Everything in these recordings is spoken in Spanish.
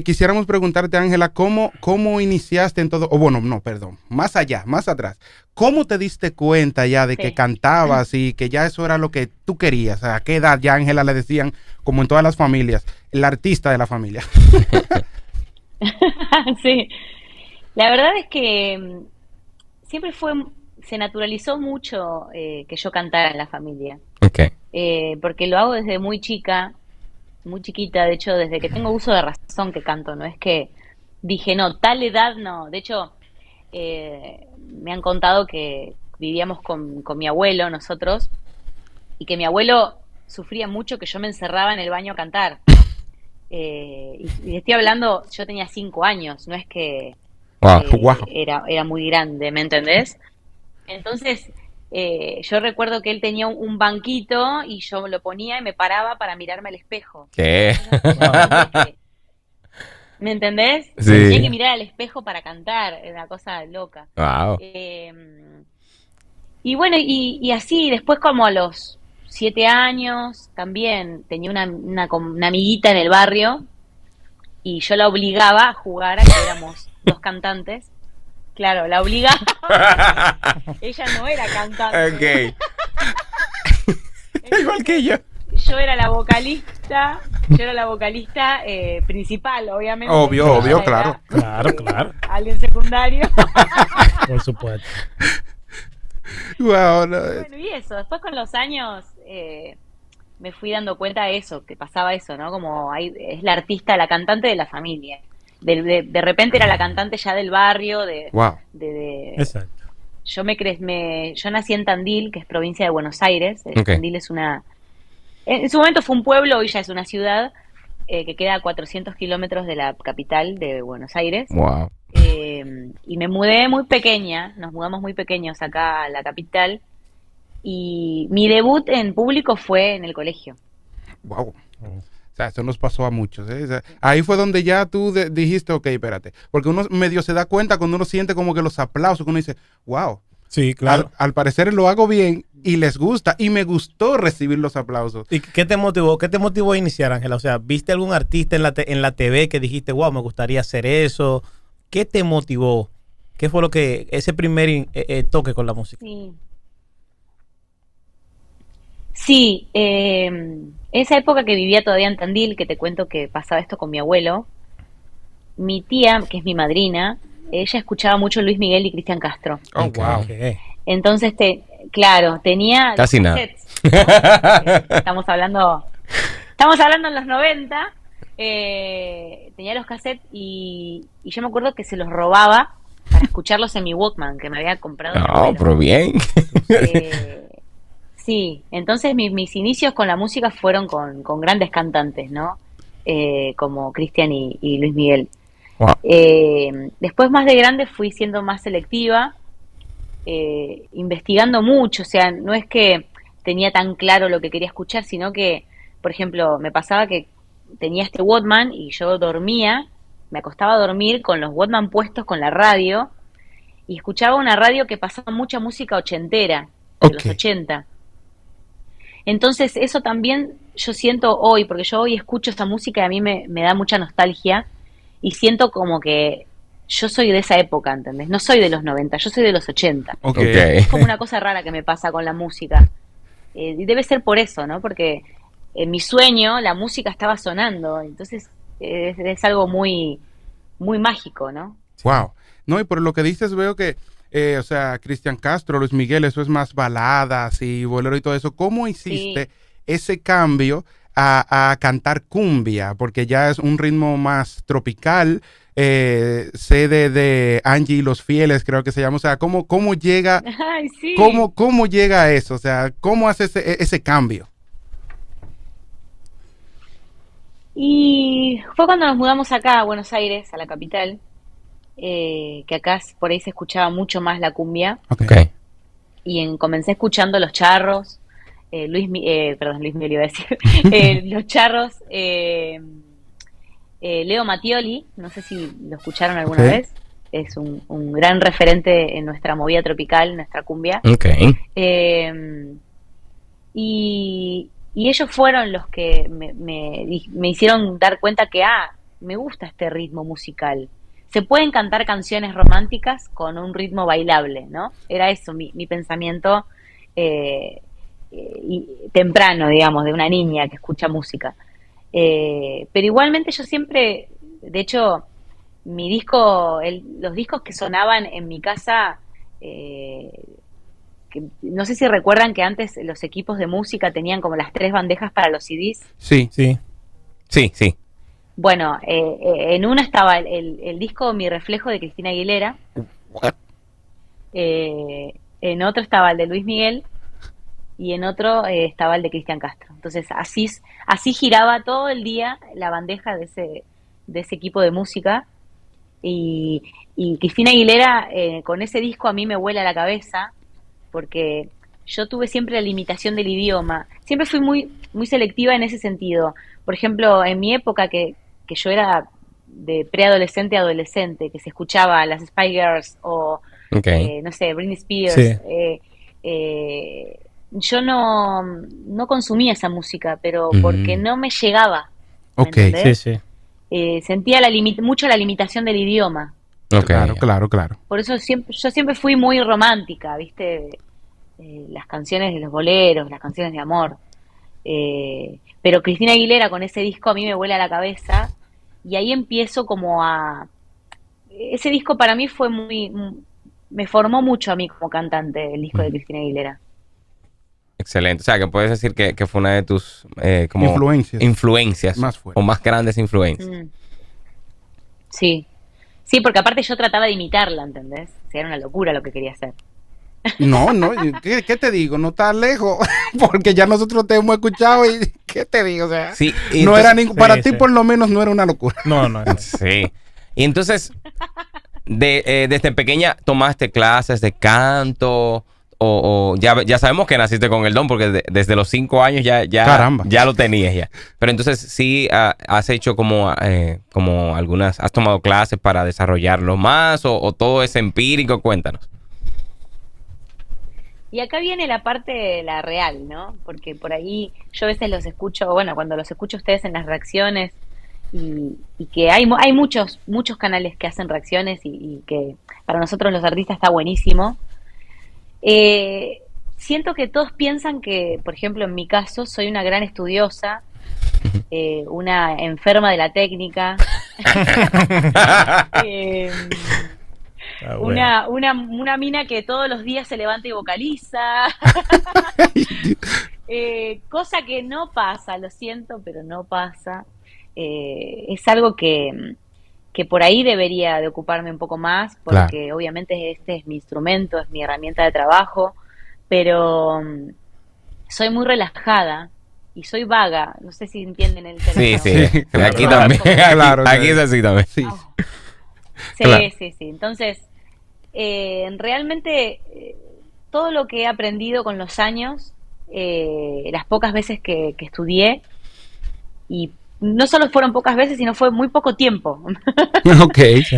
quisiéramos preguntarte, Ángela, ¿cómo iniciaste en todo? O bueno, no, perdón, más allá, más atrás. ¿Cómo te diste cuenta ya de que cantabas y que ya eso era lo que tú querías? ¿A qué edad ya Ángela le decían, como en todas las familias, el artista de la familia? Sí, la verdad es que siempre se naturalizó mucho que yo cantara en la familia, Okay. porque lo hago desde muy chica, muy chiquita, de hecho, desde que tengo uso de razón que canto, no es que dije, no, tal edad no, de hecho, me han contado que vivíamos con mi abuelo, nosotros, y que mi abuelo sufría mucho que yo me encerraba en el baño a cantar. Y estoy hablando, yo tenía 5 años, no es que Wow. Wow. era muy grande, ¿me entendés? Entonces, yo recuerdo que él tenía un banquito y yo lo ponía y me paraba para mirarme al espejo. ¿Qué? Entonces yo sentía que, ¿me entendés? Me tenía que Sí. mirar al espejo para cantar, era una cosa loca. Wow. Eh, y bueno, y así, después como a los 7 años, también tenía una amiguita en el barrio y yo la obligaba a jugar a que éramos dos cantantes. Claro, la obligaba porque ella no era cantante. Ok. Igual que Entonces, yo. yo era la vocalista principal, obviamente, Obvio, y obvio, ella claro. era Claro, claro, alguien secundario. por supuesto. Wow, no, Y bueno, y eso, después con los años me fui dando cuenta de eso, que pasaba eso, ¿no? Como es la artista, la cantante de la familia. De repente era la cantante ya del barrio, wow. Exacto. yo nací en Tandil, que es provincia de Buenos Aires. Ok. Tandil es en su momento fue un pueblo, hoy ya es una ciudad que queda a 400 kilómetros de la capital de Buenos Aires. Wow. Y me mudé muy pequeña, nos mudamos muy pequeños acá a la capital. Y mi debut en público fue en el colegio. Wow. O sea, eso nos pasó a muchos, ¿eh? O sea, ahí fue donde ya tú dijiste, ok, espérate. Porque uno medio se da cuenta cuando uno siente como que los aplausos, que uno dice, wow, Sí, claro. al parecer lo hago bien y les gusta. Y me gustó recibir los aplausos. ¿Y qué te motivó? ¿Qué te motivó a iniciar, Ángela? O sea, ¿viste algún artista en la TV que dijiste, wow, me gustaría hacer eso? ¿Qué te motivó? ¿Qué fue lo que, ese primer toque con la música? Sí, sí, esa época que vivía todavía en Tandil, que te cuento que pasaba esto con mi abuelo, mi tía, que es mi madrina, ella escuchaba mucho Luis Miguel y Cristian Castro. Oh, Ok. wow. Ok. Entonces, claro, tenía los Casi nada. cassettes, ¿no? Estamos hablando en los 90, tenía los cassettes y yo me acuerdo que se los robaba para escucharlos en mi Walkman que me había comprado mi No, abuelo. pero bien. Eh, sí, entonces mis inicios con la música fueron con grandes cantantes, ¿no? Como Cristian y Luis Miguel. Wow. Después más de grande fui siendo más selectiva, investigando mucho, o sea, no es que tenía tan claro lo que quería escuchar, sino que, por ejemplo, me pasaba que tenía este Walkman y yo dormía, me acostaba a dormir con los Walkman puestos con la radio y escuchaba una radio que pasaba mucha música ochentera, de Ok. los 80. Entonces eso también yo siento hoy, porque yo hoy escucho esa música y a mí me da mucha nostalgia y siento como que yo soy de esa época, ¿entendés? No soy de los 90, yo soy de los 80. Ok. Es como una cosa rara que me pasa con la música. Y debe ser por eso, ¿no? Porque en mi sueño la música estaba sonando, entonces es algo muy, muy mágico, ¿no? Wow. No, y por lo que dices veo que, o sea, Cristian Castro, Luis Miguel, eso es más baladas y bolero y todo eso. ¿Cómo hiciste Sí. ese cambio a cantar cumbia? Porque ya es un ritmo más tropical. Sé de Angie y los Fieles, creo que se llama. O sea, ¿cómo llega, Ay, sí. cómo llega a eso? O sea, ¿cómo hace ese cambio? Y fue cuando nos mudamos acá a Buenos Aires, a la capital, que acá por ahí se escuchaba mucho más la cumbia, Ok. Ok. y comencé escuchando Los Charros, perdón, Luis Miguel iba a decir, Los Charros, Leo Mattioli, no sé si lo escucharon Ok. alguna vez, es un gran referente en nuestra movida tropical, nuestra cumbia. Ok. Eh, y ellos fueron los que me hicieron dar cuenta que, me gusta este ritmo musical. Se pueden cantar canciones románticas con un ritmo bailable, ¿no? Era eso mi pensamiento y temprano, digamos, de una niña que escucha música. Pero igualmente yo siempre, de hecho, los discos que sonaban en mi casa, que, no sé si recuerdan que antes los equipos de música tenían como las 3 bandejas para los CDs. Sí. Sí. Sí. Bueno, en una estaba el disco Mi Reflejo de Cristina Aguilera, en otro estaba el de Luis Miguel y en otro estaba el de Cristian Castro. Entonces así giraba todo el día la bandeja de ese equipo de música y Cristina Aguilera con ese disco a mí me vuela la cabeza porque yo tuve siempre la limitación del idioma. Siempre fui muy selectiva en ese sentido. Por ejemplo, en mi época que yo era de preadolescente a adolescente, que se escuchaba las Spice Girls o, no sé, Britney Spears, Sí. yo no consumía esa música, pero Ujú. porque no me llegaba. ¿Me Ok. entendés? Sí, sí. Sentía mucho la limitación del idioma. Ok. Claro. Por eso yo siempre fui muy romántica, ¿viste? Las canciones de los boleros, las canciones de amor. Pero Cristina Aguilera con ese disco a mí me vuela la cabeza y ahí empiezo como a... Ese disco para mí fue me formó mucho a mí como cantante, el disco de Cristina Aguilera. Excelente. O sea, que puedes decir que fue una de tus como Influencias. Más fuerte. o más grandes influencias. Sí. Sí, porque aparte yo trataba de imitarla, ¿entendés? O sea, era una locura lo que quería hacer. No, ¿qué te digo? No estás lejos, porque ya nosotros te hemos escuchado y ¿qué te digo? O sea, Sí, no era sí, para ti sí. por lo menos no era una locura. No. Sí. Y entonces, desde pequeña tomaste clases de canto o ya sabemos que naciste con el don porque desde los 5 años Caramba. ya lo tenías ya. Pero entonces sí has hecho como algunas, has tomado clases para desarrollarlo más o todo es empírico, cuéntanos. Y acá viene la parte, la real, ¿no? Porque por ahí yo a veces los escucho, bueno, cuando los escucho a ustedes en las reacciones y que hay muchos canales que hacen reacciones y que para nosotros los artistas está buenísimo. Siento que todos piensan que, por ejemplo, en mi caso, soy una gran estudiosa, una enferma de la técnica, eh, Bueno. una mina que todos los días se levanta y vocaliza, cosa que no pasa, lo siento, pero no pasa. Es algo que por ahí debería de ocuparme un poco más, porque obviamente este es mi instrumento, es mi herramienta de trabajo, pero soy muy relajada y soy vaga, no sé si entienden el término. Sí. Claro. Aquí también. Claro, Aquí es así también. Sí. Sí, Claro. sí. Entonces, realmente todo lo que he aprendido con los años, las pocas veces que estudié, y no solo fueron pocas veces, sino fue muy poco tiempo. Ok. Sí.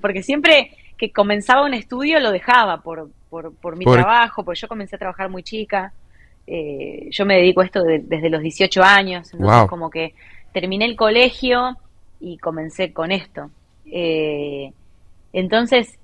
Porque siempre que comenzaba un estudio lo dejaba por mi trabajo, porque yo comencé a trabajar muy chica. Yo me dedico a esto desde los 18 años, entonces Wow. como que terminé el colegio y comencé con esto. Entonces,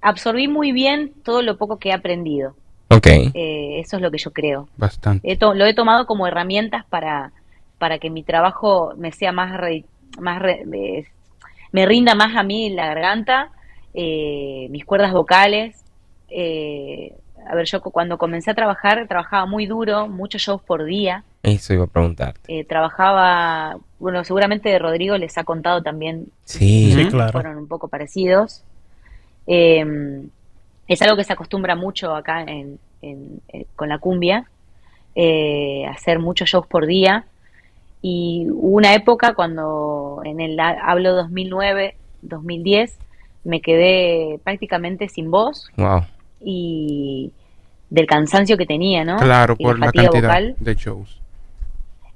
absorbí muy bien todo lo poco que he aprendido. Ok. Eso es lo que yo creo. Bastante. Lo he tomado como herramientas para que mi trabajo me sea me rinda más a mí la garganta, mis cuerdas vocales. A ver, yo cuando comencé a trabajar, trabajaba muy duro, muchos shows por día. Eso iba a preguntarte. Trabajaba, bueno, seguramente Rodrigo les ha contado también. Sí. Sí, claro. Fueron un poco parecidos. Es algo que se acostumbra mucho acá con la cumbia, hacer muchos shows por día. Y hubo una época cuando, hablo 2009, 2010, me quedé prácticamente sin voz Wow. y del cansancio que tenía, ¿no? Claro, Y por la fatiga cantidad vocal. de shows.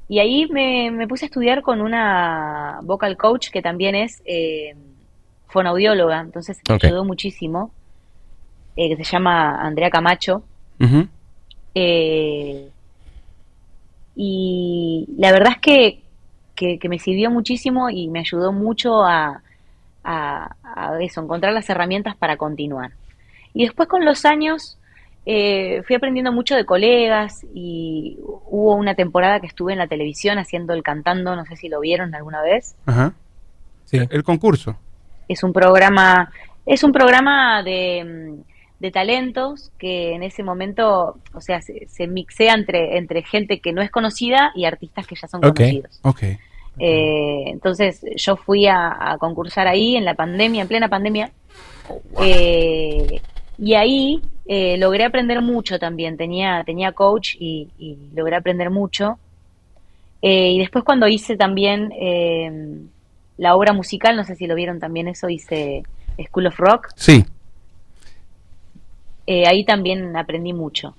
Y ahí me puse a estudiar con una vocal coach que también es fonoaudióloga, entonces me Ok. ayudó muchísimo, que se llama Andrea Camacho. Ujú. Y la verdad es que que me sirvió muchísimo y me ayudó mucho a eso, encontrar las herramientas para continuar. Y después con los años fui aprendiendo mucho de colegas y hubo una temporada que estuve en la televisión haciendo el Cantando, no sé si lo vieron alguna vez. Ajá. Sí. El concurso. Es un programa de talentos que en ese momento, o sea, se mixea entre gente que no es conocida y artistas que ya son Ok. conocidos. Ok. Entonces yo fui a concursar ahí en la pandemia, en plena pandemia, y ahí logré aprender mucho también. Tenía coach y logré aprender mucho. Y después cuando hice también la obra musical, no sé si lo vieron también eso, hice School of Rock. Sí. Ahí también aprendí mucho.